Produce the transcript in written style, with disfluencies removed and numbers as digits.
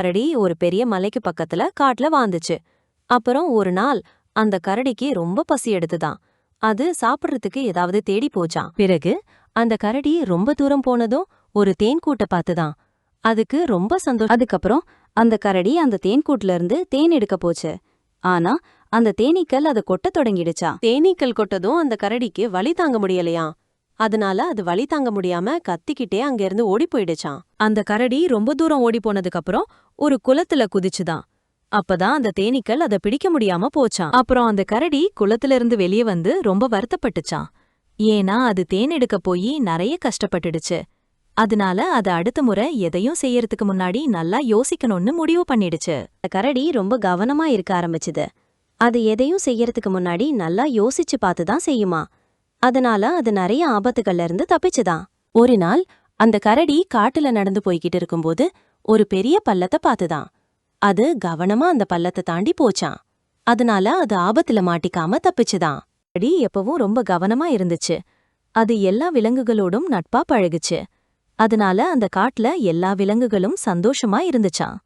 கரடி ஒரு பெரிய மலைக்கு பக்கத்துல காட்டுல வாழ்ந்துச்சு. அப்புறம் ஒரு நாள் அந்த கரடிக்கு ரொம்ப பசி எடுத்துதான். அது சாப்பிடுறதுக்கு ஏதாவது தேடி போச்சாம். பிறகு அந்த கரடி ரொம்ப தூரம் போனதும் ஒரு தேன்கூட்டை பார்த்துதான். அதுக்கு ரொம்ப சந்தோஷம். அதுக்கப்புறம் அந்த கரடி அந்த தேன்கூட்டுல இருந்து தேன் எடுக்க போச்சு. ஆனா அந்த தேனீக்கள் அதை கொட்டத் தொடங்கிடுச்சா. தேனீக்கள் கொட்டதும் அந்த கரடிக்கு வலி தாங்க முடியலையா. அதனால அது வலி தாங்க முடியாம கத்திக்கிட்டே அங்கிருந்து ஓடி போயிடுச்சான். அந்த கரடி ரொம்ப தூரம் ஓடி போனதுக்கு அப்புறம் ஒரு குளத்துல குதிச்சுதான். அப்பதான் அந்த தேனீக்கள் அதை பிடிக்க முடியாம போச்சான். அப்புறம் அந்த கரடி குளத்துல இருந்து வெளியே வந்து ரொம்ப வருத்தப்பட்டுச்சான். ஏன்னா அது தேன் எடுக்க போய் நிறைய கஷ்டப்பட்டுடுச்சு. அதனால அது அடுத்த முறை எதையும் செய்யறதுக்கு முன்னாடி நல்லா யோசிக்கணும்னு முடிவு பண்ணிடுச்சு. கரடி ரொம்ப கவனமா இருக்க ஆரம்பிச்சுது. அது எதையும் செய்யறதுக்கு முன்னாடி நல்லா யோசிச்சு பார்த்துதான் செய்யுமா. அதனால அது நிறைய ஆபத்துகள்ல இருந்து தப்பிச்சுதான். ஒரு நாள் அந்த கரடி காட்டுல நடந்து போய்கிட்டு இருக்கும்போது ஒரு பெரிய பள்ளத்தை பார்த்துதான். அது கவனமா அந்த பள்ளத்தை தாண்டி போச்சான். அதனால அது ஆபத்துல மாட்டிக்காம தப்பிச்சுதான். கரடி எப்பவும் ரொம்ப கவனமா இருந்துச்சு. அது எல்லா விலங்குகளோடும் நட்பா பழகுச்சு. அதனால அந்த காட்டுல எல்லா விலங்குகளும் சந்தோஷமா இருந்துச்சாம்.